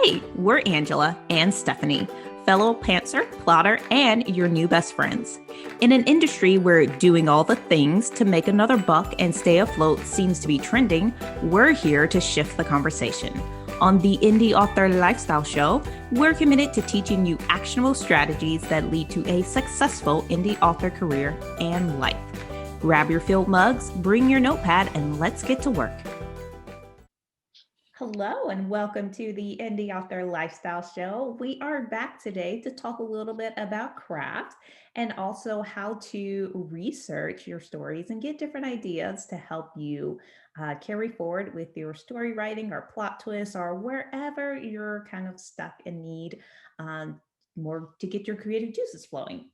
Hey, we're Angela and Stephanie, fellow pantser, plotter, and your new best friends. In an industry where doing all the things to make another buck and stay afloat seems to be trending, we're here to shift the conversation. On the Indie Author Lifestyle Show, we're committed to teaching you actionable strategies that lead to a successful indie author career and life. Grab your filled mugs, bring your notepad, and let's get to work. Hello, and welcome to the Indie Author Lifestyle Show. We are back today to talk a little bit about craft and also how to research your stories and get different ideas to help you carry forward with your story writing or plot twists or wherever you're kind of stuck and need more to get your creative juices flowing.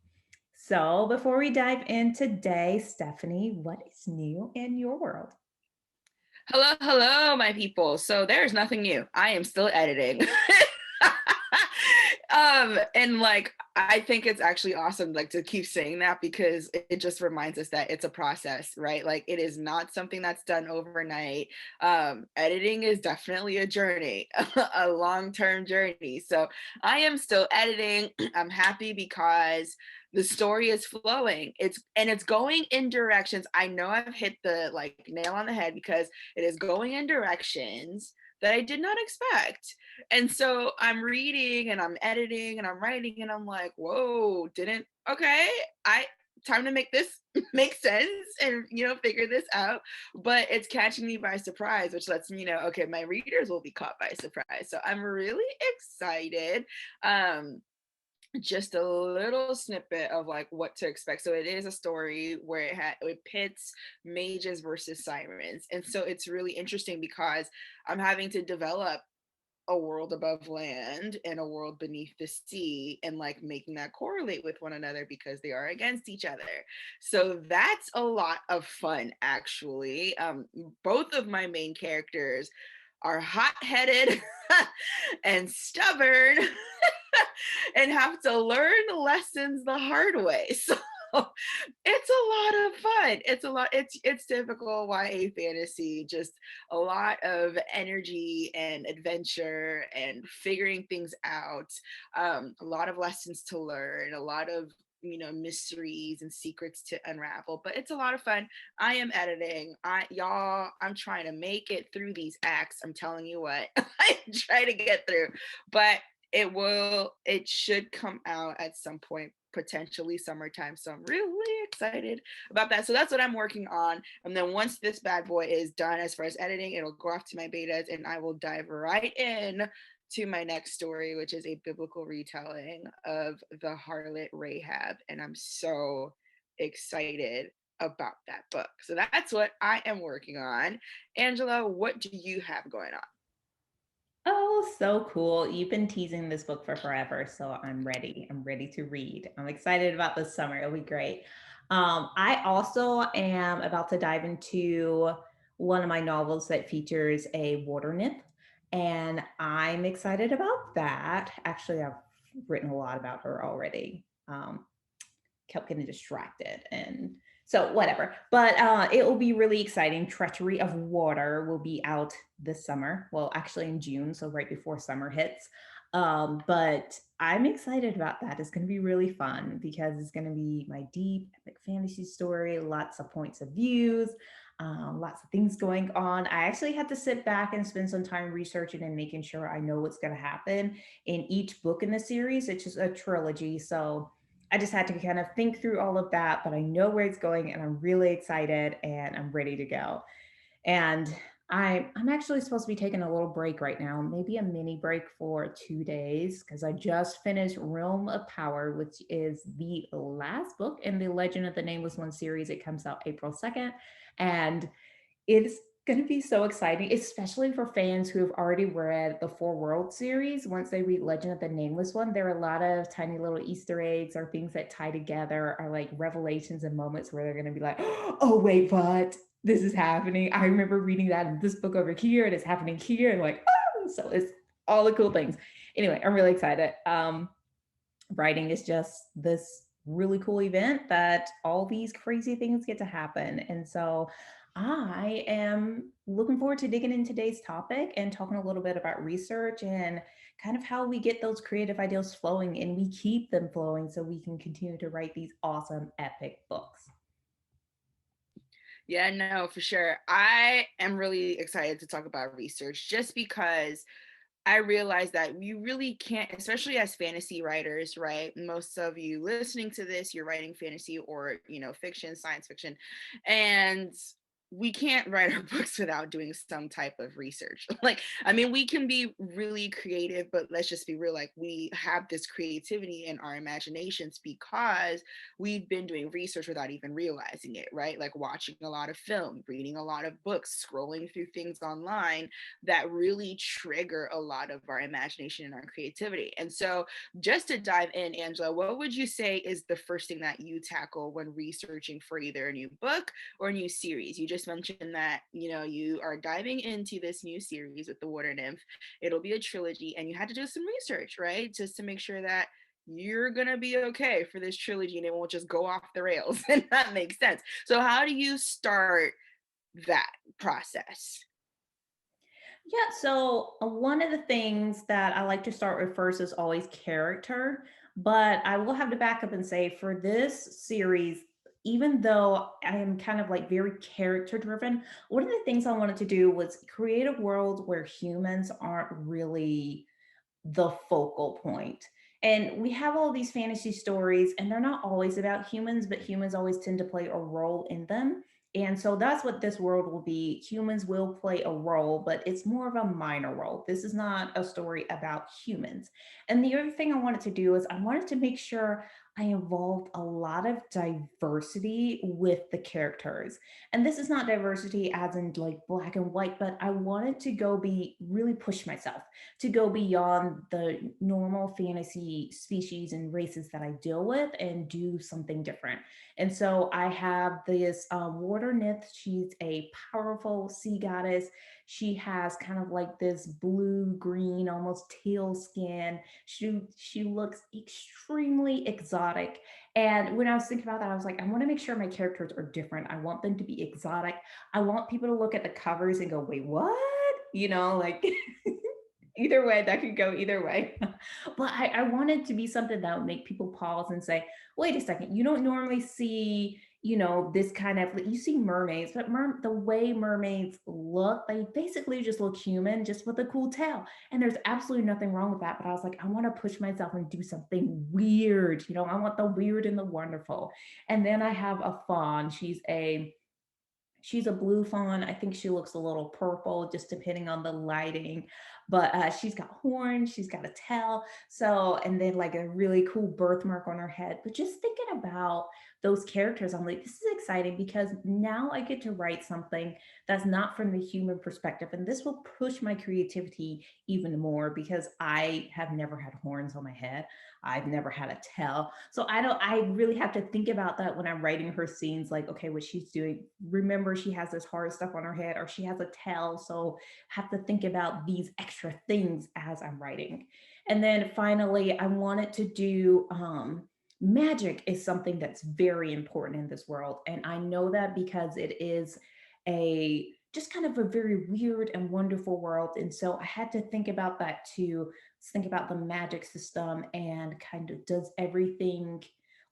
So, before we dive in today, Stephanie, what is new in your world? Hello, hello, my people. So there's nothing new. I am still editing. And like I think it's actually awesome like to keep saying that because it just reminds us that it's a process, right? Like it is not something that's done overnight. Editing is definitely a journey, a long-term journey. So I am still editing. I'm happy because the story is flowing. It's going in directions. I know I've hit the like nail on the head because it is going in directions that I did not expect. And so I'm reading and I'm editing and I'm writing and I'm like, whoa, didn't okay. I time to make this make sense and figure this out. But it's catching me by surprise, which lets me know, okay, my readers will be caught by surprise. So I'm really excited. Um just a little snippet of like what to expect. So it is a story where it pits mages versus sirens, and so it's really interesting because I'm having to develop a world above land and a world beneath the sea and like making that correlate with one another because they are against each other. So that's a lot of fun actually. Both of my main characters are hot-headed and stubborn and have to learn lessons the hard way. So it's a lot of fun. It's typical YA fantasy, just a lot of energy and adventure and figuring things out. A lot of lessons to learn, a lot of mysteries and secrets to unravel, but it's a lot of fun. I am editing. I'm trying to make it through these acts. I'm telling you what. I try to get through, but it should come out at some point, potentially summertime. So I'm really excited about that. So that's what I'm working on. And then once this bad boy is done as far as editing, it'll go off to my betas and I will dive right in to my next story, which is a biblical retelling of the harlot Rahab. And I'm so excited about that book. So that's what I am working on. Angela, what do you have going on? Oh, so cool. You've been teasing this book for forever, so I'm ready. I'm ready to read. I'm excited about this summer. It'll be great. I also am about to dive into one of my novels that features a water nymph, and I'm excited about that. Actually, I've written a lot about her already. Kept getting distracted and so whatever, but it will be really exciting. Treachery of Water will be out this summer, well actually in June, so right before summer hits. But I'm excited about that. It's going to be really fun because it's going to be my deep epic fantasy story, lots of points of views, lots of things going on. I actually had to sit back and spend some time researching and making sure I know what's going to happen in each book in the series. It's just a trilogy, so I just had to kind of think through all of that, but I know where it's going and I'm really excited and I'm ready to go. And I'm actually supposed to be taking a little break right now, maybe a mini break for 2 days, because I just finished Realm of Power, which is the last book in the Legend of the Nameless One series. It comes out April 2nd. And it's going to be so exciting, especially for fans who have already read the Four World series. Once they read Legend of the Nameless One, there are a lot of tiny little Easter eggs or things that tie together, or like revelations and moments where they're going to be like, oh, wait, what? This is happening. I remember reading that in this book over here, and it's happening here. And like, oh, so it's all the cool things. Anyway, I'm really excited. Writing is just this really cool event that all these crazy things get to happen. And so I am looking forward to digging in today's topic and talking a little bit about research and kind of how we get those creative ideas flowing and we keep them flowing so we can continue to write these awesome, epic books. Yeah, no, for sure. I am really excited to talk about research just because I realize that you really can't, especially as fantasy writers, right? Most of you listening to this, you're writing fantasy or, fiction, science fiction. And we can't write our books without doing some type of research. Like, I mean, we can be really creative, but let's just be real. Like, we have this creativity in our imaginations because we've been doing research without even realizing it, right? Like, watching a lot of film, reading a lot of books, scrolling through things online that really trigger a lot of our imagination and our creativity. And so, just to dive in, Angela, what would you say is the first thing that you tackle when researching for either a new book or a new series? You just mentioned that, you are diving into this new series with the Water Nymph. It'll be a trilogy, and you had to do some research, right? Just to make sure that you're going to be okay for this trilogy and it won't just go off the rails. And that makes sense. So, how do you start that process? Yeah, so one of the things that I like to start with first is always character, but I will have to back up and say for this series, even though I am kind of like very character driven, one of the things I wanted to do was create a world where humans aren't really the focal point. And we have all these fantasy stories, and they're not always about humans, but humans always tend to play a role in them. And so that's what this world will be. Humans will play a role, but it's more of a minor role. This is not a story about humans. And the other thing I wanted to do is I wanted to make sure I involved a lot of diversity with the characters. And this is not diversity as in like black and white, but I wanted to go be really push myself to go beyond the normal fantasy species and races that I deal with and do something different. And so I have this water nymph. She's a powerful sea goddess. She has kind of like this blue green, almost teal skin. She looks extremely exotic. And when I was thinking about that, I was like, I want to make sure my characters are different. I want them to be exotic. I want people to look at the covers and go, wait, what? Like either way, that could go either way. But I wanted to be something that would make people pause and say, wait a second, you don't normally see, this kind of, you see mermaids, but the way mermaids look, they basically just look human, just with a cool tail. And there's absolutely nothing wrong with that. But I was like, I want to push myself and do something weird. I want the weird and the wonderful. And then I have a fawn. She's a blue fawn. I think she looks a little purple, just depending on the lighting. But she's got horns, she's got a tail. So, and then like a really cool birthmark on her head. But just thinking about those characters, I'm like, this is exciting because now I get to write something that's not from the human perspective. And this will push my creativity even more because I have never had horns on my head. I've never had a tail. So I really have to think about that when I'm writing her scenes, like, okay, what she's doing. Remember, she has this hard stuff on her head, or she has a tail. So have to think about these extra things as I'm writing. And then finally, I wanted to do magic is something that's very important in this world. And I know that because it is a just kind of a very weird and wonderful world. And so I had to think about that too. Think about the magic system and kind of does everything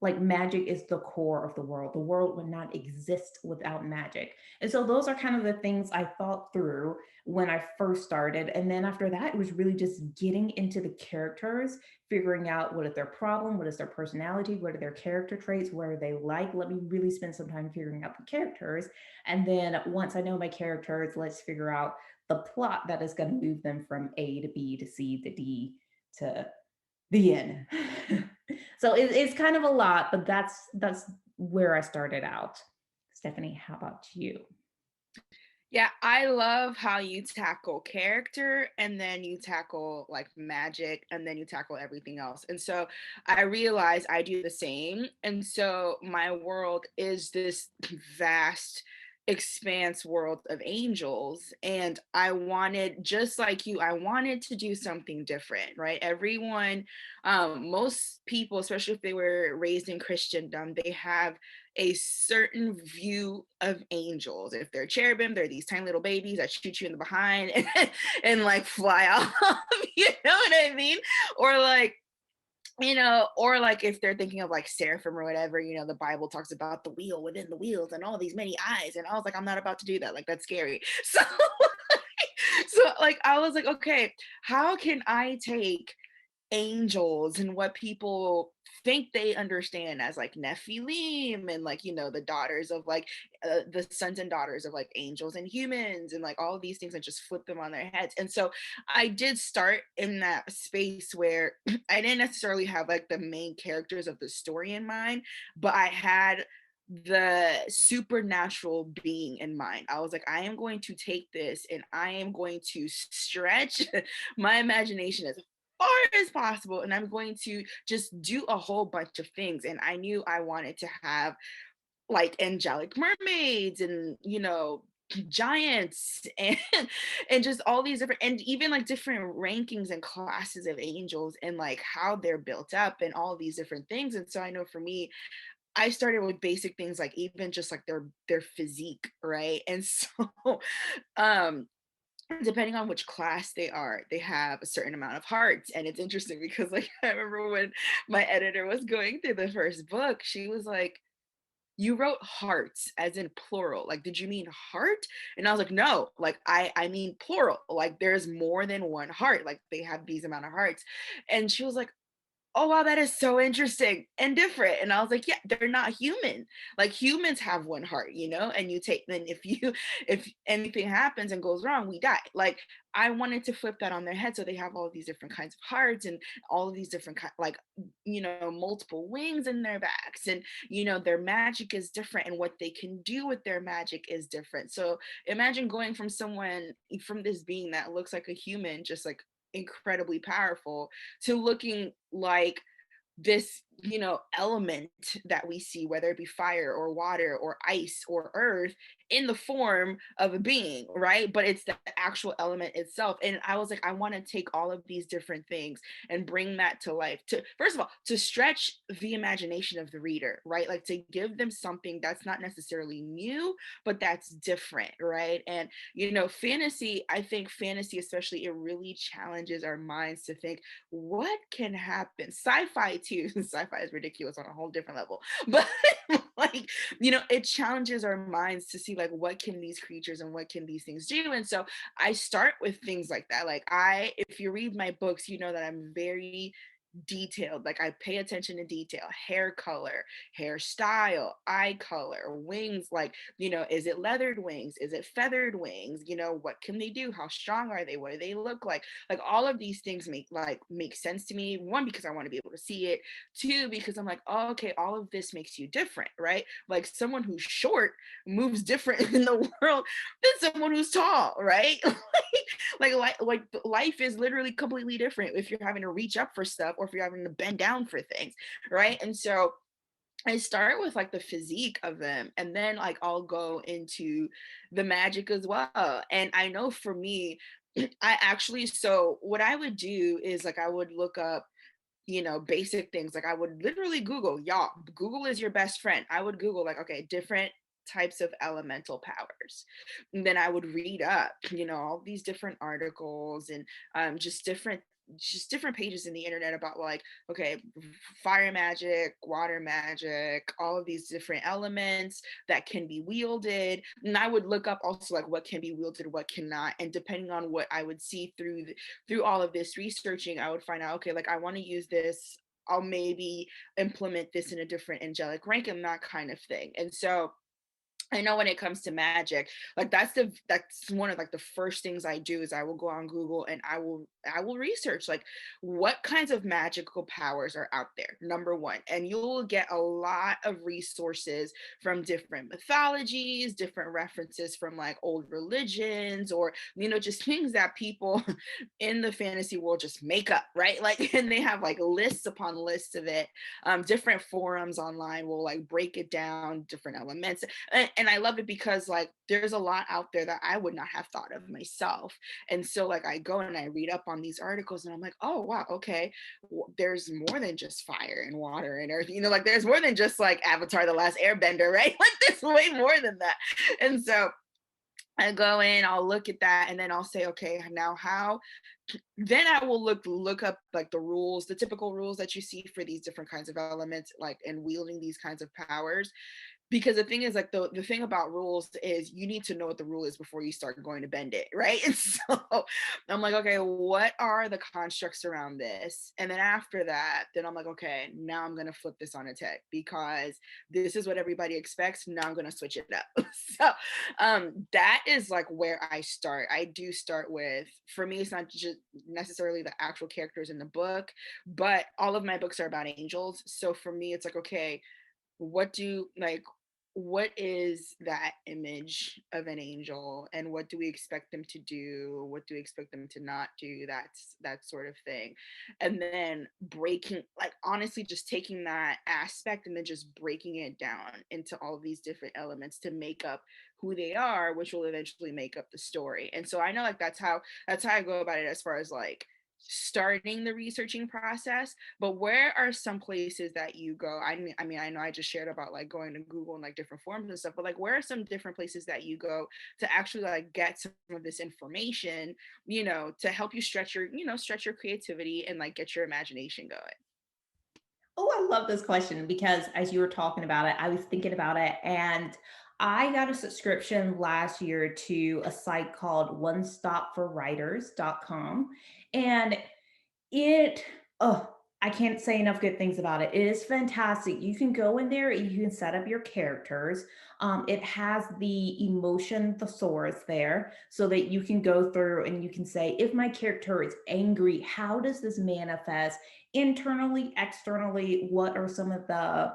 like magic is the core of the world. The world would not exist without magic. And so those are kind of the things I thought through when I first started. And then after that, it was really just getting into the characters, figuring out what is their problem, what is their personality, what are their character traits, what are they like. Let me really spend some time figuring out the characters. And then once I know my characters, let's figure out the plot that is going to move them from A to B to C to D to the end. So it's kind of a lot, but that's where I started out. Stephanie, how about you? Yeah, I love how you tackle character and then you tackle like magic and then you tackle everything else. And so I realize I do the same. And so my world is this vast expanse world of angels. And I wanted, just like you, I wanted to do something different, right? Everyone, most people, especially if they were raised in Christendom, they have a certain view of angels. If they're cherubim, they're these tiny little babies that shoot you in the behind and like fly off. You know what I mean? Or like, or like if they're thinking of like seraphim or whatever, the Bible talks about the wheel within the wheels and all these many eyes. And I was like, I'm not about to do that. Like, that's scary. So, so like, I was like, okay, how can I take angels and what people think they understand as like Nephilim and like the daughters of like the sons and daughters of like angels and humans and like all of these things and just flip them on their heads. And so I did start in that space where I didn't necessarily have like the main characters of the story in mind, but I had the supernatural being in mind. I was like, I am going to take this and I am going to stretch my imagination as far as possible, and I'm going to just do a whole bunch of things. And I knew I wanted to have like angelic mermaids and giants and just all these different, and even like different rankings and classes of angels and like how they're built up and all these different things. And so I know for me, I started with basic things like even just like their physique, right? And so um depending on which class they are, they have a certain amount of hearts. And it's interesting because like I remember when my editor was going through the first book, she was like, you wrote hearts as in plural. Like, did you mean heart? And I was like, no, like I mean plural. Like there's more than one heart. Like they have these amount of hearts. And she was like, oh wow, that is so interesting and different. And I was like, yeah, they're not human. Like humans have one heart, and you take, then if anything happens and goes wrong, we die. Like I wanted to flip that on their head, so they have all these different kinds of hearts and all of these different like multiple wings in their backs, and their magic is different and what they can do with their magic is different. So imagine going from this being that looks like a human, just like incredibly powerful, to looking like this element that we see, whether it be fire or water or ice or earth, in the form of a being, right? But it's the actual element itself. And I was like, I want to take all of these different things and bring that to life, to first of all to stretch the imagination of the reader, right? Like to give them something that's not necessarily new but that's different, right? And fantasy, I think fantasy especially, it really challenges our minds to think what can happen. Sci-fi too. Sci-fi is ridiculous on a whole different level, but like it challenges our minds to see like what can these creatures and what can these things do. And so I start with things like that. Like if you read my books, you know that I'm very detailed. Like I pay attention to detail, hair color, hairstyle, eye color, wings. Like, is it leathered wings? Is it feathered wings? What can they do? How strong are they? What do they look like? Like all of these things make sense to me. One, because I want to be able to see it. Two, because I'm like, oh, okay, all of this makes you different, right? Like someone who's short moves different in the world than someone who's tall, right? like life is literally completely different if you're having to reach up for stuff or if you're having to bend down for things, right? And so I start with like the physique of them, and then like I'll go into the magic as well. And I know for me, so what I would do is like I would look up basic things. Like I would literally Google, y'all, Google is your best friend. I would Google like, okay, different types of elemental powers. And then I would read up, all these different articles and just different pages in the internet about like, okay, fire magic, water magic, all of these different elements that can be wielded. And I would look up also like what can be wielded, what cannot. And depending on what I would see through all of this researching, I would find out, okay, like I want to use this, I'll maybe implement this in a different angelic rank and that kind of thing. And so I know when it comes to magic, like that's one of like the first things I do is I will go on Google and I will research like what kinds of magical powers are out there. Number one, and you'll get a lot of resources from different mythologies, different references from like old religions, or just things that people in the fantasy world just make up, right? Like, and they have like lists upon lists of it. Different forums online will like break it down, different elements, and and I love it because like there's a lot out there that I would not have thought of myself. And so like I go and I read up on these articles and I'm like, oh wow, okay, there's more than just fire and water and earth. Like there's more than just like Avatar: The Last Airbender, right? Like there's way more than that. And so I go in, I'll look at that, and then I'll say, okay, now how then I will look up like the rules, the typical rules that you see for these different kinds of elements, like and wielding these kinds of powers. Because the thing is, like the thing about rules is you need to know what the rule is before you start going to bend it, right? And so I'm like, okay, what are the constructs around this? And then after that, then I'm like, okay, now I'm gonna flip this on its head because this is what everybody expects. Now I'm gonna switch it up. So that is like where I start. I do start with, for me, it's not just necessarily the actual characters in the book, but all of my books are about angels. So for me, it's like, okay, what do like what is that image of an angel and what do we expect them to do, what do we expect them to not do, that's that sort of thing. And then breaking, like honestly just taking that aspect and then just breaking it down into all these different elements to make up who they are, which will eventually make up the story. And so I know like that's how I go about it as far as like starting the researching process. But where are some places that you go? I mean, I know I just shared about like going to Google and like different forums and stuff, but like where are some different places that you go to actually like get some of this information, to help you stretch your creativity and like get your imagination going? Oh, I love this question because as you were talking about it, I was thinking about it, and I got a subscription last year to a site called onestopforwriters.com. And it oh, I can't say enough good things about it. It is fantastic. You can go in there and you can set up your characters. It has the emotion thesaurus there so that you can go through and you can say, if my character is angry, how does this manifest internally, externally? What are some of the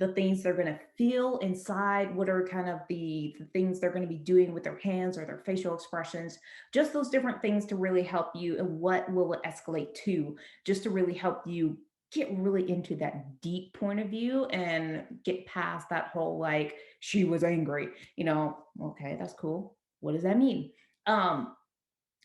things they're going to feel inside? What are kind of the things they're going to be doing with their hands or their facial expressions? Just those different things to really help you, and what will it escalate to, just to really help you get really into that deep point of view and get past that whole like she was angry, okay, that's cool, what does that mean?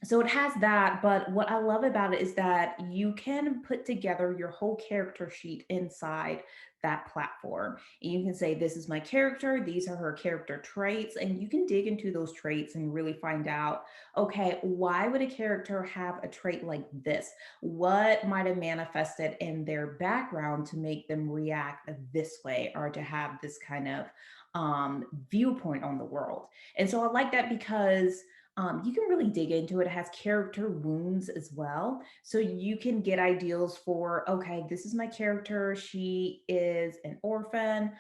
So it has that, but what I love about it is that you can put together your whole character sheet inside that platform. And you can say, this is my character, these are her character traits, and you can dig into those traits and really find out, okay, why would a character have a trait like this? What might have manifested in their background to make them react this way or to have this kind of viewpoint on the world? And so I like that because you can really dig into it. It has character wounds as well. So you can get ideals for, okay, this is my character. She is an orphan.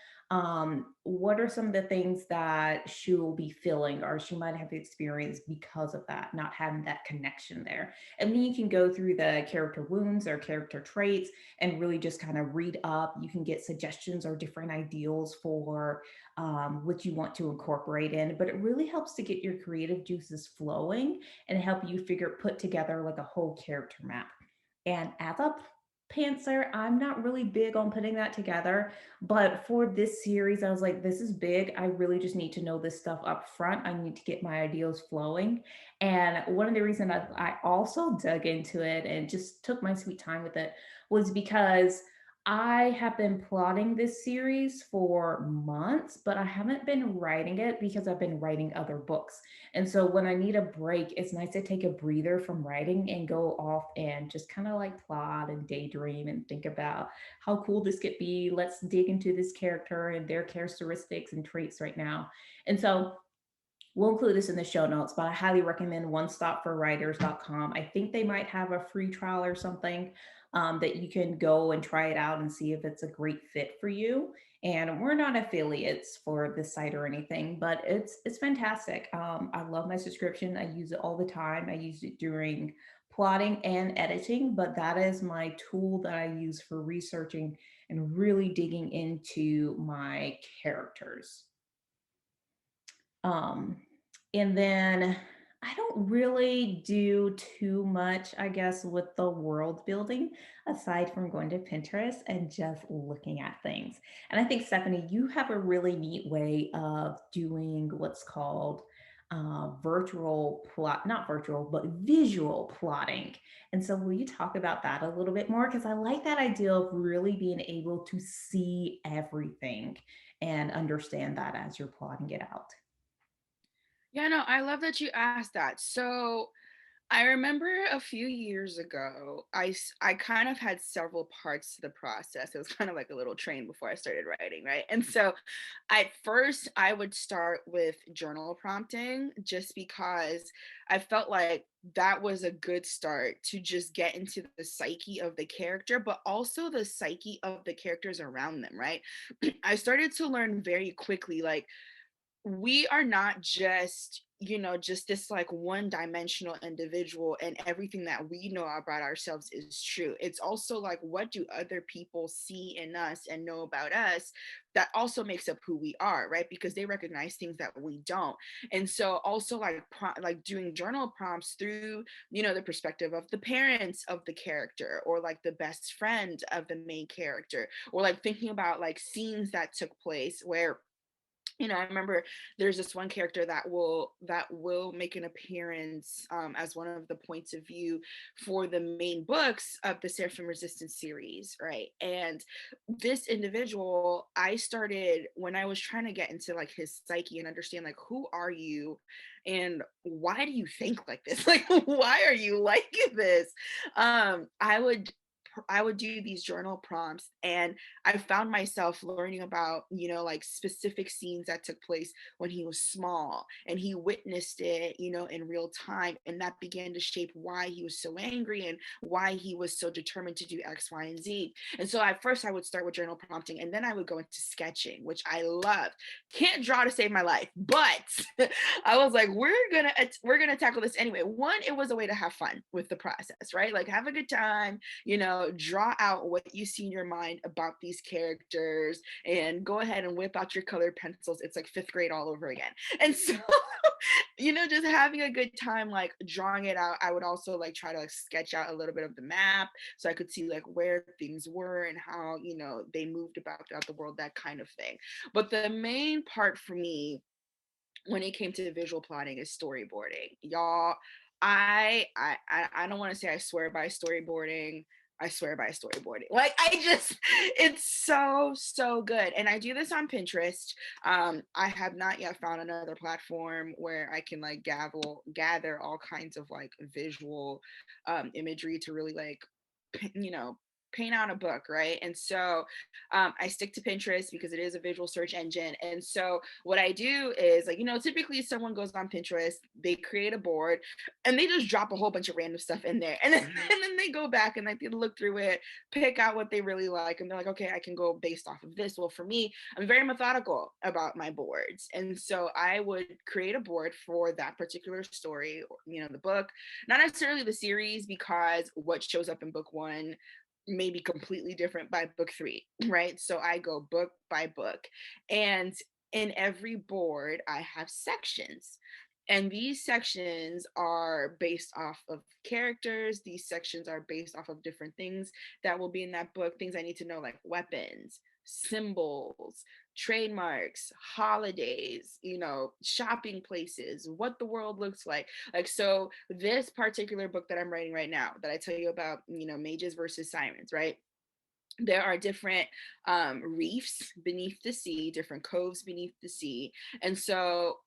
What are some of the things that she will be feeling or she might have experienced because of that, not having that connection there? And then you can go through the character wounds or character traits and really just kind of read up. You can get suggestions or different ideals for what you want to incorporate in, but it really helps to get your creative juices flowing and help you put together like a whole character map. And as a pantser, I'm not really big on putting that together, but for this series, I was like, this is big. I really just need to know this stuff up front. I need to get my ideas flowing. And one of the reasons I also dug into it and just took my sweet time with it was because I have been plotting this series for months, but I haven't been writing it because I've been writing other books. And so when I need a break, it's nice to take a breather from writing and go off and just kind of like plot and daydream and think about how cool this could be. Let's dig into this character and their characteristics and traits right now. And so we'll include this in the show notes, but I highly recommend onestopforwriters.com. I think they might have a free trial or something that you can go and try it out and see if it's a great fit for you. And we're not affiliates for this site or anything, but it's fantastic. I love my subscription. I use it all the time. I use it during plotting and editing, but that is my tool that I use for researching and really digging into my characters. Um, and then I don't really do too much, I guess, with the world building aside from going to Pinterest and just looking at things. And I think, Stephanie, you have a really neat way of doing what's called virtual plot, not virtual, but visual plotting. And so, will you talk about that a little bit more? Because I like that idea of really being able to see everything and understand that as you're plotting it out. Yeah, no, I love that you asked that. So I remember a few years ago, I kind of had several parts to the process. It was kind of like a little train before I started writing, right? And so at first I would start with journal prompting just because I felt like that was a good start to just get into the psyche of the character, but also the psyche of the characters around them, right? I started to learn very quickly, like, we are not just, just this like one dimensional individual and everything that we know about ourselves is true. It's also like, what do other people see in us and know about us that also makes up who we are, right? Because they recognize things that we don't. And so also like like doing journal prompts through, the perspective of the parents of the character, or like the best friend of the main character, or like thinking about like scenes that took place where, I remember there's this one character that will make an appearance, as one of the points of view for the main books of the Seraphim Resistance series, right? And this individual, I started when I was trying to get into like his psyche and understand like, who are you and why do you think like this? Like, why are you like this? I would do these journal prompts, and I found myself learning about, like specific scenes that took place when he was small and he witnessed it, in real time. And that began to shape why he was so angry and why he was so determined to do X, Y, and Z. And so at first I would start with journal prompting, and then I would go into sketching, which I love. Can't draw to save my life, but I was like, we're gonna tackle this anyway. One, it was a way to have fun with the process, right? Like have a good time, draw out what you see in your mind about these characters and go ahead and whip out your colored pencils. It's like fifth grade all over again. And so, just having a good time, like drawing it out. I would also like try to like sketch out a little bit of the map so I could see like where things were and how, they moved about throughout the world, that kind of thing. But the main part for me when it came to visual plotting is storyboarding. Y'all, I don't want to say I swear by storyboarding. I swear by storyboarding. Like I just it's so good. And I do this on Pinterest. I have not yet found another platform where I can like gather all kinds of like visual imagery to really like you know paint out a book, right? And so I stick to Pinterest because it is a visual search engine. And so what I do is like, typically someone goes on Pinterest, they create a board, and they just drop a whole bunch of random stuff in there. And then, and then they go back and like they look through it, pick out what they really like, and they're like, okay, I can go based off of this. Well, for me, I'm very methodical about my boards. And so I would create a board for that particular story, or, the book, not necessarily the series, because what shows up in book one may be completely different by book three, right? So I go book by book. And in every board, I have sections. And these sections are based off of characters. These sections are based off of different things that will be in that book, things I need to know, like weapons, symbols, trademarks, holidays, shopping places, what the world looks like. Like, so this particular book that I'm writing right now, that I tell you about, mages versus sirens, right? There are different reefs beneath the sea, different coves beneath the sea. And so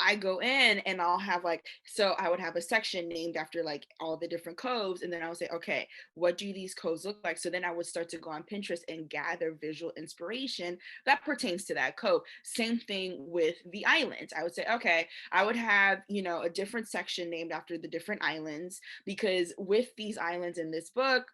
I go in and I'll have like, so I would have a section named after like all the different coves. And then I would say, okay, what do these coves look like? So then I would start to go on Pinterest and gather visual inspiration that pertains to that cove. Same thing with the islands. I would say, okay, I would have, a different section named after the different islands, because with these islands in this book,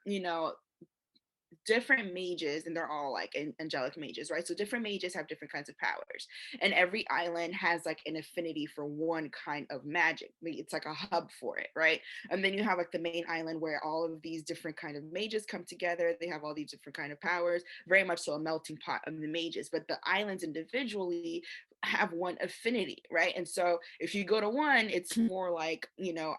different mages, and they're all like angelic mages, right? So different mages have different kinds of powers, and every island has like an affinity for one kind of magic. It's like a hub for it, right? And then you have like the main island where all of these different kind of mages come together. They have all these different kind of powers, very much so a melting pot of the mages. But the islands individually have one affinity, right? And so if you go to one, it's more like,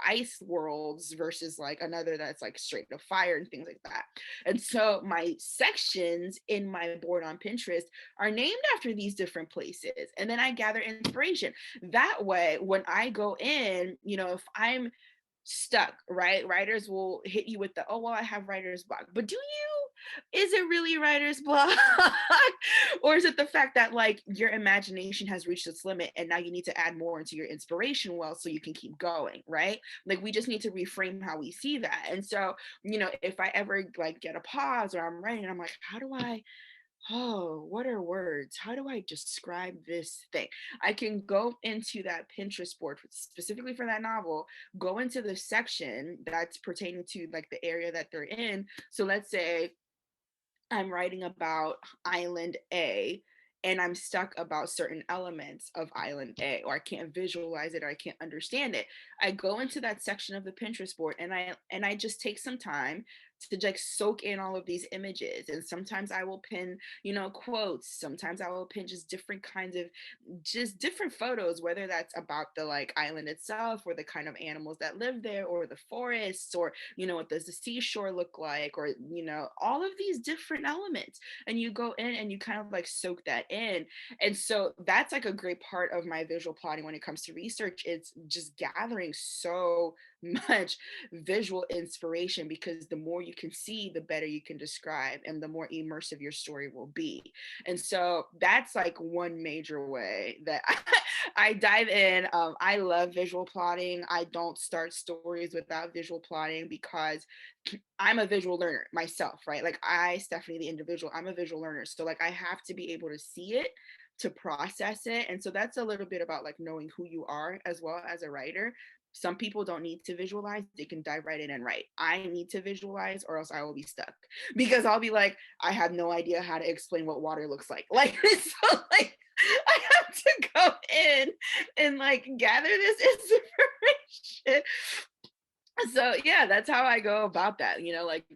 ice worlds versus like another that's like straight to fire and things like that. And so my sections in my board on Pinterest are named after these different places. And then I gather inspiration. That way, when I go in, if I'm stuck, right? Writers will hit you with the, oh, well, I have writer's block. But do you? Is it really writer's block? Or is it the fact that like your imagination has reached its limit and now you need to add more into your inspiration well so you can keep going, right? Like we just need to reframe how we see that. And so, if I ever like get a pause or I'm writing, I'm like, how do I what are words? How do I describe this thing? I can go into that Pinterest board specifically for that novel, go into the section that's pertaining to like the area that they're in. So let's say I'm writing about island A and I'm stuck about certain elements of island A, or I can't visualize it or I can't understand it. I go into that section of the Pinterest board and I just take some time to like soak in all of these images. And sometimes I will pin, quotes. Sometimes I will pin just different photos, whether that's about the like island itself or the kind of animals that live there or the forests or what does the seashore look like, or all of these different elements. And you go in and you kind of like soak that in. And so that's like a great part of my visual plotting when it comes to research. It's just gathering so much visual inspiration, because the more you can see, the better you can describe and the more immersive your story will be. And so that's like one major way that I dive in. I love visual plotting. I don't start stories without visual plotting because I'm a visual learner myself, right? Like Stephanie, the individual, I'm a visual learner. So like I have to be able to see it to process it. And so that's a little bit about like knowing who you are as well as a writer. Some people don't need to visualize, they can dive right in and write. I need to visualize or else I will be stuck, because I'll be like, I have no idea how to explain what water looks like. Like, so like I have to go in and like gather this information. So yeah, that's how I go about that, like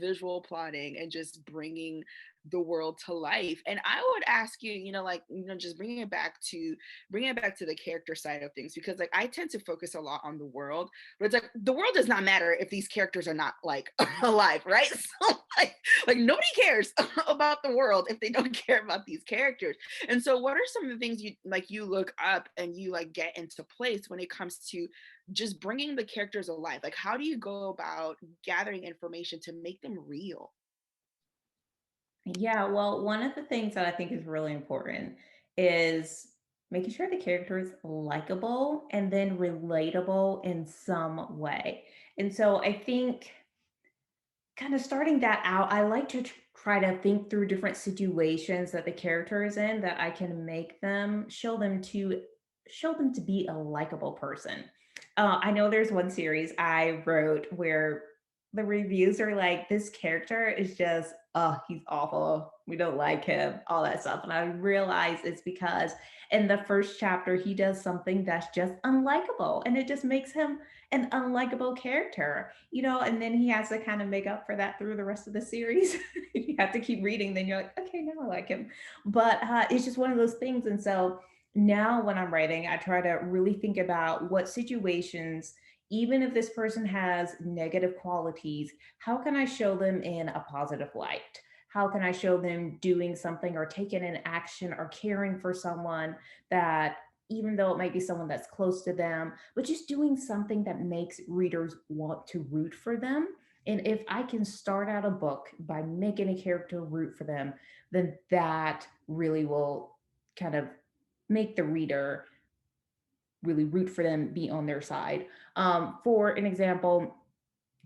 visual plotting and just bringing the world to life. And I would ask you, like, just bringing it back to the character side of things, because like I tend to focus a lot on the world, but it's like the world does not matter if these characters are not like alive, right? So like nobody cares about the world if they don't care about these characters. And so what are some of the things you look up and you like get into place when it comes to just bringing the characters alive? Like, how do you go about gathering information to make them real? Yeah, well, one of the things that I think is really important is making sure the character is likable and then relatable in some way. And so I think kind of starting that out, I like to try to think through different situations that the character is in that I can make them show them to be a likable person. I know there's one series I wrote where the reviews are like, this character is just, oh, he's awful. We don't like him, all that stuff. And I realize it's because in the first chapter, he does something that's just unlikable and it just makes him an unlikable character, and then he has to kind of make up for that through the rest of the series. You have to keep reading, then you're like, okay, now I like him. But it's just one of those things. And so now when I'm writing, I try to really think about what situations, even if this person has negative qualities, how can I show them in a positive light? How can I show them doing something or taking an action or caring for someone that, even though it might be someone that's close to them, but just doing something that makes readers want to root for them. And if I can start out a book by making a character root for them, then that really will kind of make the reader really root for them, be on their side. For an example,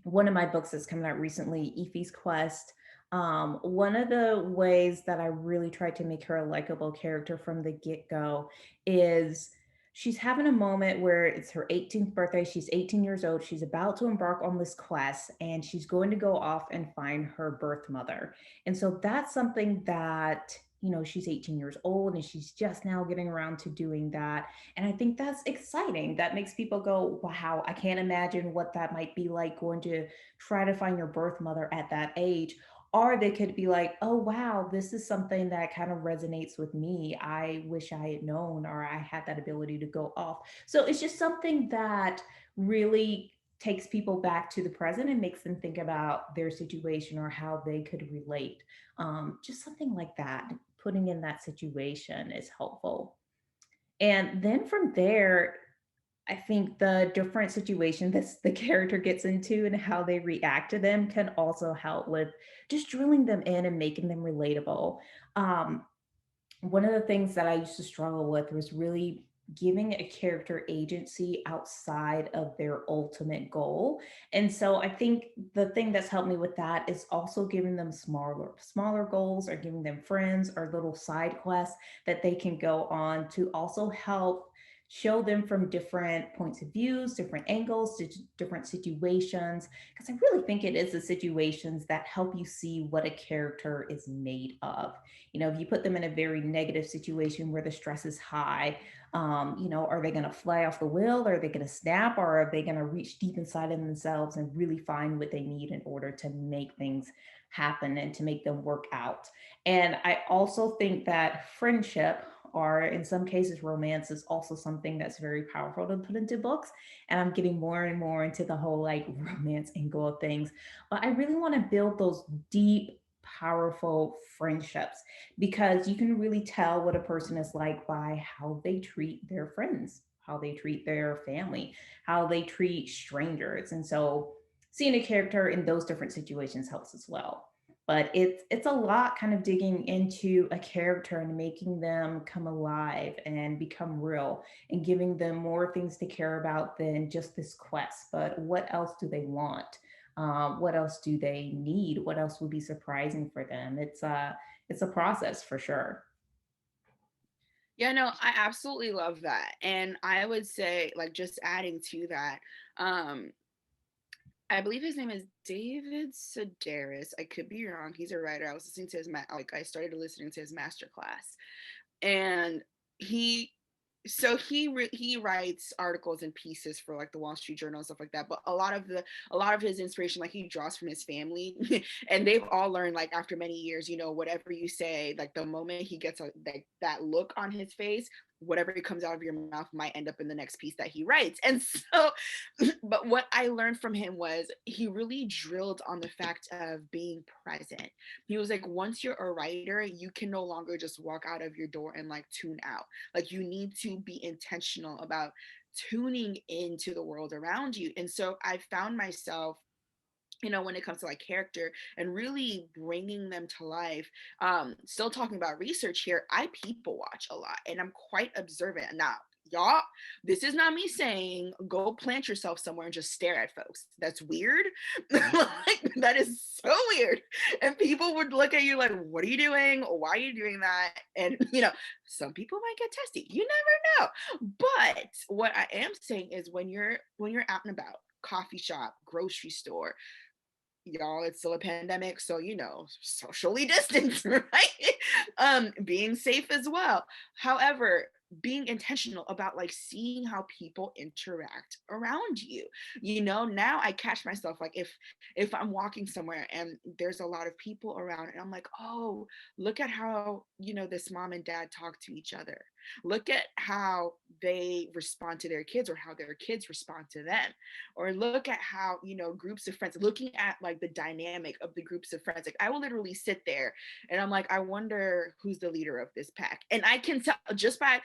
one of my books that's coming out recently, Effie's Quest. One of the ways that I really tried to make her a likable character from the get go is she's having a moment where it's her 18th birthday. She's 18 years old. She's about to embark on this quest and she's going to go off and find her birth mother. And so that's something that, she's 18 years old and she's just now getting around to doing that. And I think that's exciting. That makes people go, wow, I can't imagine what that might be like going to try to find your birth mother at that age. Or they could be like, oh, wow, this is something that kind of resonates with me. I wish I had known, or I had that ability to go off. So it's just something that really takes people back to the present and makes them think about their situation or how they could relate. Just something like that, putting in that situation is helpful. And then from there, I think the different situations that the character gets into and how they react to them can also help with just drilling them in and making them relatable. Um, One of the things that I used to struggle with was really giving a character agency outside of their ultimate goal. And so I think the thing that's helped me with that is also giving them smaller goals, or giving them friends or little side quests that they can go on to also help show them from different points of views, different angles, different situations, because I really think it is the situations that help you see what a character is made of. If you put them in a very negative situation where the stress is high, are they going to fly off the wheel? Or are they going to snap? Or are they going to reach deep inside of themselves and really find what they need in order to make things happen and to make them work out? And I also think that friendship, or in some cases romance, is also something that's very powerful to put into books. And I'm getting more and more into the whole like romance angle of things, but I really want to build those deep, powerful friendships, because you can really tell what a person is like by how they treat their friends, how they treat their family, how they treat strangers. And so seeing a character in those different situations helps as well. But it's a lot kind of digging into a character and making them come alive and become real, and giving them more things to care about than just this quest. But what else do they want? What else do they need? What else would be surprising for them? It's a process for sure. Yeah, no, I absolutely love that. And I would say, like, just adding to that, um, I believe his name is David Sedaris. I could be wrong. He's a writer. I was listening to like I started listening to his master class, and he he writes articles and pieces for like the Wall Street Journal and stuff like that. But a lot of his inspiration, like he draws from his family, and they've all learned like after many years, whatever you say, like the moment he gets that look on his face, whatever comes out of your mouth might end up in the next piece that he writes. And so, but what I learned from him was he really drilled on the fact of being present. He was like, once you're a writer, you can no longer just walk out of your door and like tune out. Like you need to be intentional about tuning into the world around you. And so I found myself, when it comes to like character and really bringing them to life, still talking about research here, I people watch a lot and I'm quite observant. Now, y'all, this is not me saying go plant yourself somewhere and just stare at folks. That's weird. Like that is so weird. And people would look at you like, what are you doing? Why are you doing that? And some people might get testy. You never know. But what I am saying is when you're out and about, coffee shop, grocery store, y'all, it's still a pandemic, so socially distance, right? Being safe as well. However, being intentional about like seeing how people interact around you. Now I catch myself like if I'm walking somewhere and there's a lot of people around and I'm like, oh, look at how this mom and dad talk to each other. Look at how they respond to their kids or how their kids respond to them, or look at how groups of friends, looking at like the dynamic of the groups of friends. Like I will literally sit there and I'm like, I wonder who's the leader of this pack, and I can tell just by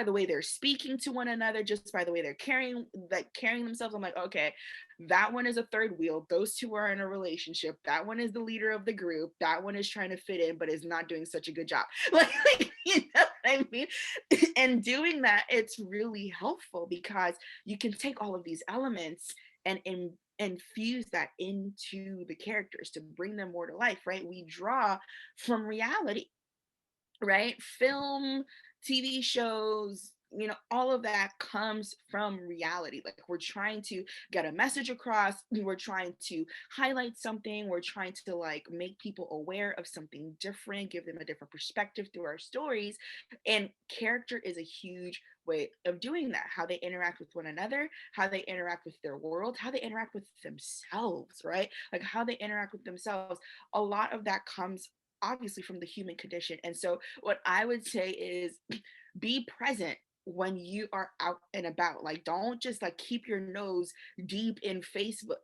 the way they're speaking to one another, just by the way they're carrying themselves. I'm like, okay, that one is a third wheel, those two are in a relationship, that one is the leader of the group, that one is trying to fit in but is not doing such a good job. Like you know what I mean? And doing that, it's really helpful because you can take all of these elements and infuse that into the characters to bring them more to life, right? We draw from reality, right? Film, TV shows, all of that comes from reality. Like we're trying to get a message across, we're trying to highlight something, we're trying to like make people aware of something different, give them a different perspective through our stories. And character is a huge way of doing that. How they interact with one another, how they interact with their world, how they interact with themselves, right? Like how they interact with themselves. A lot of that comes obviously from the human condition. And so what I would say is be present when you are out and about. Like don't just like keep your nose deep in Facebook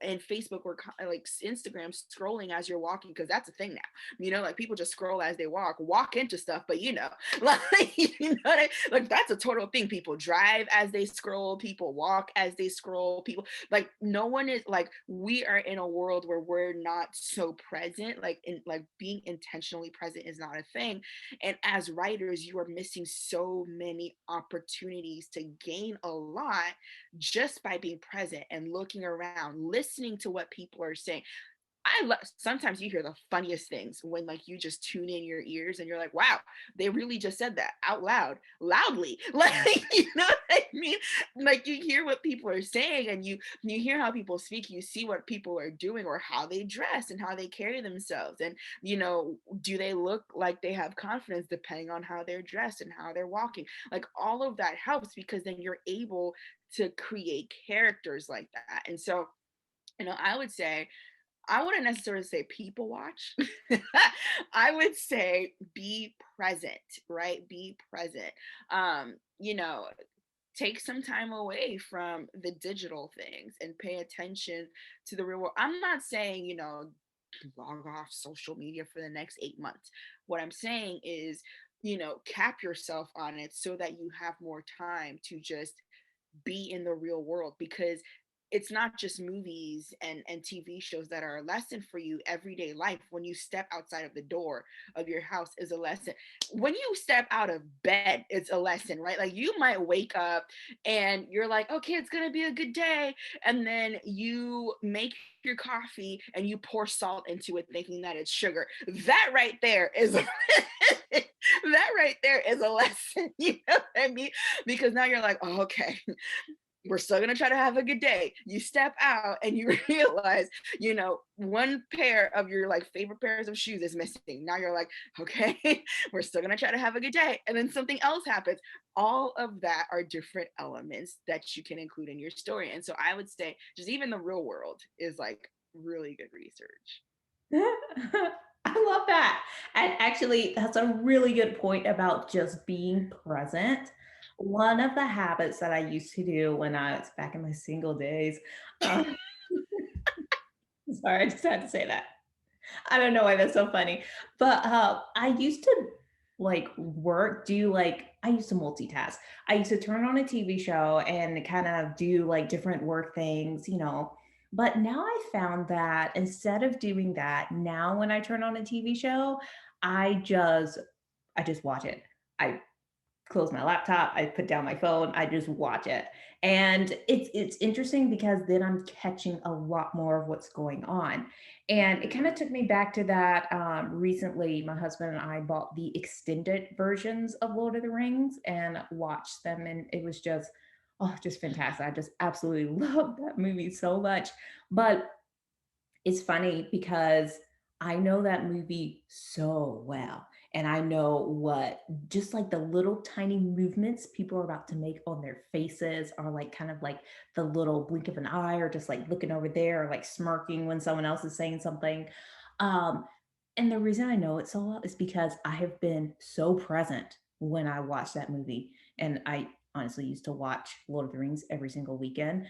or like Instagram scrolling as you're walking, because that's a thing now. Like people just scroll as they walk into stuff, but like like that's a total thing. People drive as they scroll, people walk as they scroll, people like no one is like, we are in a world where we're not so present, like in like being intentionally present is not a thing. And as writers, you are missing so many opportunities to gain a lot just by being present and looking around, listening to what people are saying. I love, sometimes you hear the funniest things when like you just tune in your ears and you're like, wow, they really just said that out loud, loudly. Like, you know what I mean? Like you hear what people are saying, and you hear how people speak, you see what people are doing or how they dress and how they carry themselves. And do they look like they have confidence depending on how they're dressed and how they're walking? Like all of that helps, because then you're able to create characters like that. And so, I would say, I wouldn't necessarily say people watch. I would say be present, right? Be present. You know, take some time away from the digital things and pay attention to the real world. I'm not saying, log off social media for the next 8 months. What I'm saying is, cap yourself on it so that you have more time to just be in the real world, because it's not just movies and TV shows that are a lesson for you. Everyday life, when you step outside of the door of your house, is a lesson. When you step out of bed, it's a lesson, right? Like you might wake up and you're like, okay, it's gonna be a good day, and then you make your coffee and you pour salt into it thinking that it's sugar. That right there is that right there is a lesson. You know what I mean? Because now you're like, oh, okay, we're still going to try to have a good day. You step out and you realize, one pair of your like favorite pairs of shoes is missing. Now you're like, okay, we're still going to try to have a good day. And then something else happens. All of that are different elements that you can include in your story. And so I would say just even the real world is like really good research. I love that. And actually, that's a really good point about just being present. One of the habits that I used to do when I was back in my single days, uh, sorry, I just had to say that. I don't know why that's so funny, but I used to like do like, I used to multitask. I used to turn on a TV show and kind of do like different work things, But now I found that instead of doing that, now when I turn on a TV show, I just I just watch it. I close my laptop, I put down my phone, I just watch it. And it's interesting because then I'm catching a lot more of what's going on. And it kind of took me back to that. Recently, my husband and I bought the extended versions of Lord of the Rings and watched them, and it was just, oh, just fantastic. I just absolutely love that movie so much. But it's funny because I know that movie so well. And I know what just like the little tiny movements people are about to make on their faces, are like kind of like the little blink of an eye, or just like looking over there, or like smirking when someone else is saying something. Um, and the reason I know it so well is because I have been so present when I watch that movie. And I honestly used to watch Lord of the Rings every single weekend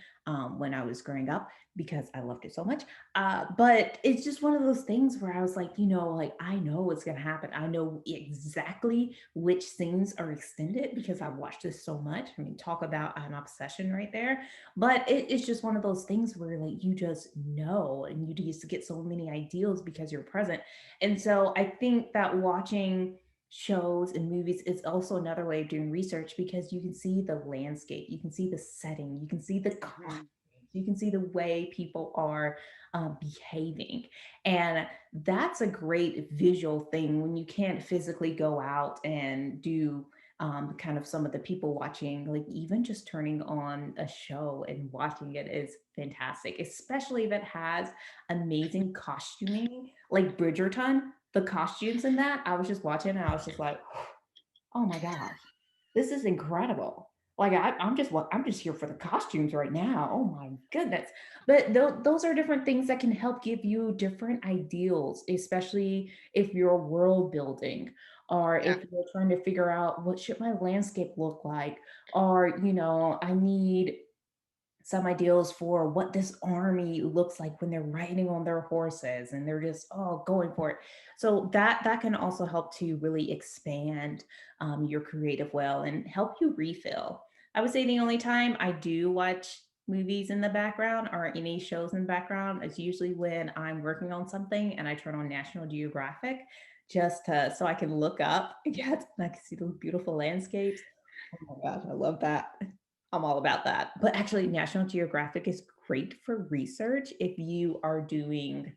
when I was growing up because I loved it so much. But it's just one of those things where I was like, like I know what's going to happen. I know exactly which scenes are extended because I've watched this so much. I mean, talk about an obsession right there. But it's just one of those things where like you just know, and you just get so many ideals because you're present. And so I think that watching shows and movies is also another way of doing research, because you can see the landscape, you can see the setting, you can see the costumes, Mhm. you can see the way people are behaving. And that's a great visual thing when you can't physically go out and do kind of some of the people watching, like even just turning on a show and watching it is fantastic, especially if it has amazing costuming, like Bridgerton. The costumes in that, I was just watching and I was just like, oh my gosh, this is incredible. Like I'm just here for the costumes right now. Oh my goodness. But those are different things that can help give you different ideals, especially if you're world building or Yeah. if you're trying to figure out what should my landscape look like, or I need some ideals for what this army looks like when they're riding on their horses and they're just going for it. So that can also help to really expand your creative well and help you refill. I would say the only time I do watch movies in the background or any shows in the background is usually when I'm working on something and I turn on National Geographic just to, so I can look up and I can see those beautiful landscapes. Oh my gosh, I love that. I'm all about that. But actually, National Geographic is great for research if you are doing.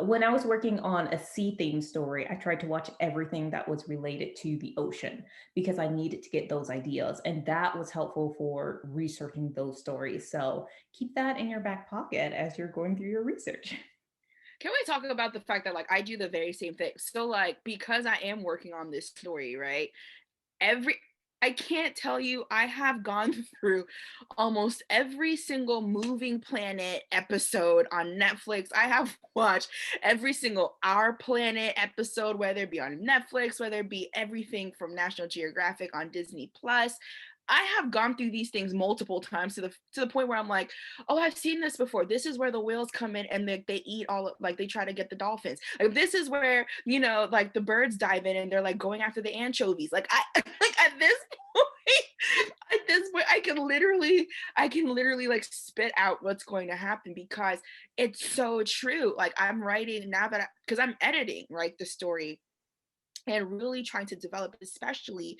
When I was working on a sea theme story, I tried to watch everything that was related to the ocean because I needed to get those ideas. And that was helpful for researching those stories. So keep that in your back pocket as you're going through your research. Can we talk about the fact that like I do the very same thing? So like because I am working on this story, right? Every I can't tell you, I have gone through almost every single Moving Planet episode on Netflix. I have watched every single Our Planet episode, whether it be on Netflix, whether it be everything from National Geographic on Disney Plus. I have gone through these things multiple times to the point where I'm like, oh, I've seen this before. This is where the whales come in and they eat like they try to get the dolphins. Like this is where like the birds dive in and they're like going after the anchovies. Like I like at this point, at this point, I can literally like spit out what's going to happen because it's so true. Like I'm writing now that because I'm editing, right, the story and really trying to develop, especially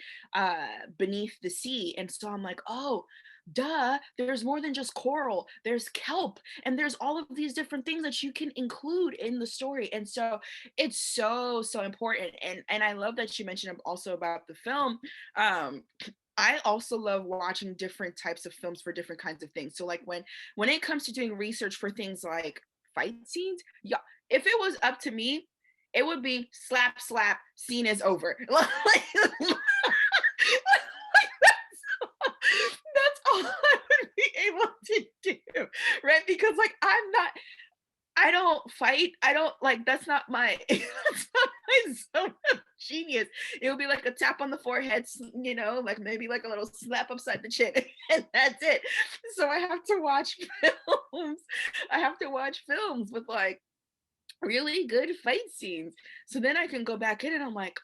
beneath the sea. And so I'm like, oh, duh, there's more than just coral. There's kelp, and there's all of these different things that you can include in the story. And so it's so so important. And I love that you mentioned also about the film. Um, I also love watching different types of films for different kinds of things. So like when it comes to doing research for things like fight scenes, yeah, if it was up to me, it would be slap slap, scene is over. That's all I would be able to do, right? Because like I don't fight. I don't like that's not my that's not my zone of genius. It would be like a tap on the forehead, like maybe like a little slap upside the chin, and that's it. So I have to watch films. I have to watch films with like really good fight scenes. So then I can go back in and I'm like,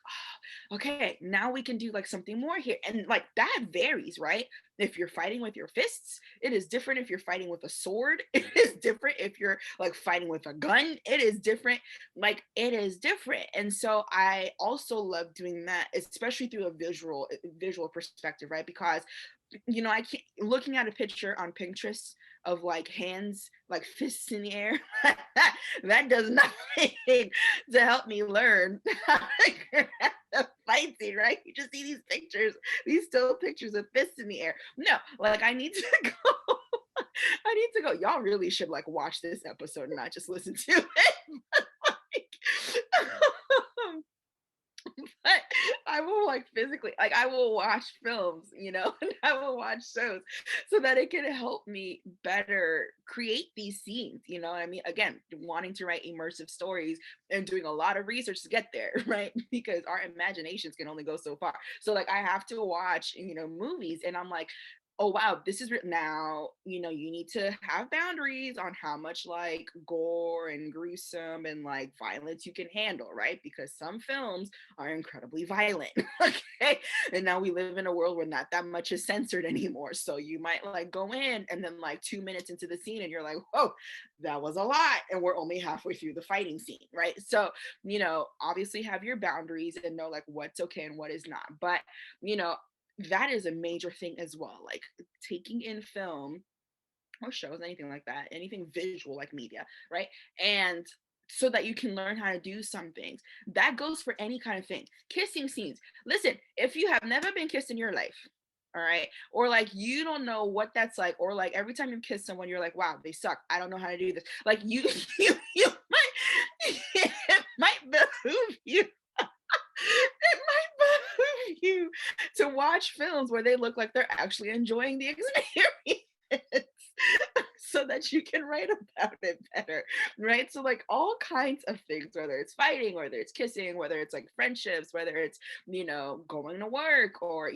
oh, okay, now we can do like something more here. And like that varies, right? If you're fighting with your fists, it is different. If you're fighting with a sword, it is different. If you're like fighting with a gun, it is different. Like it is different. And so I also love doing that, especially through a visual perspective, right? Because I can't looking at a picture on Pinterest of like hands, like fists in the air. That does nothing to help me learn how to craft a fight scene, right? You just see these pictures, these still pictures of fists in the air. No, like I need to go. I need to go. Y'all really should like watch this episode and not just listen to it. Like, but I will like physically, like I will watch films, and I will watch shows so that it can help me better create these scenes. You know what I mean? Again, wanting to write immersive stories and doing a lot of research to get there, right? Because our imaginations can only go so far. So like I have to watch, movies and I'm like, oh wow, this is now, you need to have boundaries on how much like gore and gruesome and like violence you can handle, right? Because some films are incredibly violent. Okay. And now we live in a world where not that much is censored anymore. So you might like go in and then like 2 minutes into the scene and you're like, whoa, that was a lot. And we're only halfway through the fighting scene, right? So, obviously have your boundaries and know like what's okay and what is not. But, you know, that is a major thing as well. Like taking in film or shows, anything like that, anything visual like media, right? And so that you can learn how to do some things. That goes for any kind of thing. Kissing scenes. Listen, if you have never been kissed in your life, all right, or like you don't know what that's like, or like every time you kiss someone, you're like, wow, they suck. I don't know how to do this. Like you, you might, it might behoove you. It might behoove you to watch films where they look like they're actually enjoying the experience. So that you can write about it better, right? So like all kinds of things, whether it's fighting, whether it's kissing, whether it's like friendships, whether it's, going to work, or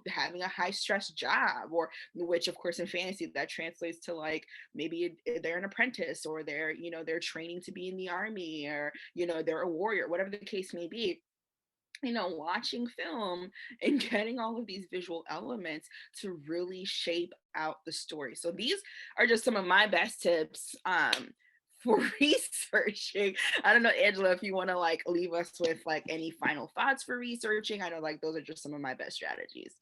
having a high stress job, or which of course in fantasy that translates to like maybe they're an apprentice, or they're training to be in the army, or they're a warrior, whatever the case may be. Watching film and getting all of these visual elements to really shape out the story. So these are just some of my best tips for researching. I don't know, Angela, if you want to like leave us with like any final thoughts for researching. I know like those are just some of my best strategies.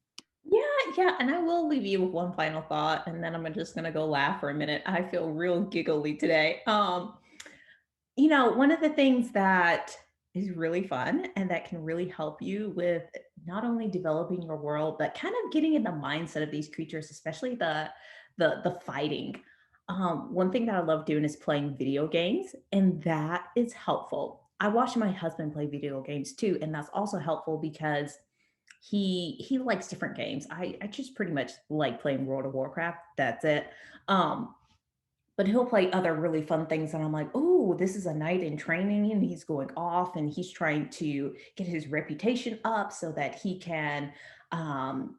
Yeah, and I will leave you with one final thought, and then I'm just gonna go laugh for a minute. I feel real giggly today. One of the things that is really fun and that can really help you with not only developing your world, but kind of getting in the mindset of these creatures, especially the fighting. One thing that I love doing is playing video games, and that is helpful. I watch my husband play video games too, and that's also helpful because he likes different games. I just pretty much like playing World of Warcraft. That's it. Um, but he'll play other really fun things, and I'm like, "Oh, this is a knight in training, and he's going off, and he's trying to get his reputation up so that he can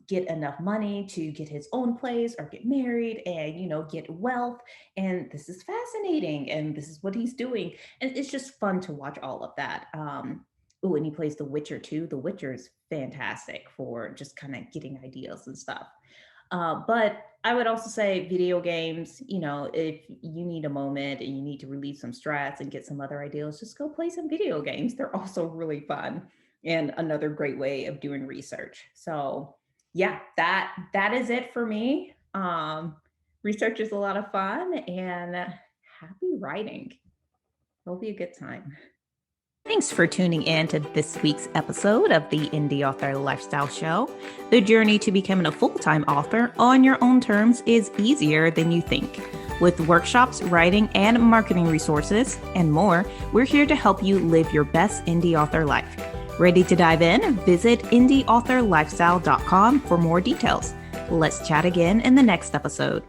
get enough money to get his own place or get married and get wealth. And this is fascinating, and this is what he's doing, and it's just fun to watch all of that. Oh, and he plays The Witcher too. The Witcher is fantastic for just kind of getting ideas and stuff. But I would also say video games, if you need a moment and you need to relieve some stress and get some other ideas, just go play some video games. They're also really fun and another great way of doing research. So yeah, that is it for me. Research is a lot of fun, and happy writing. It'll be a good time. Thanks for tuning in to this week's episode of the Indie Author Lifestyle Show. The journey to becoming a full-time author on your own terms is easier than you think. With workshops, writing, and marketing resources, and more, we're here to help you live your best indie author life. Ready to dive in? Visit indieauthorlifestyle.com for more details. Let's chat again in the next episode.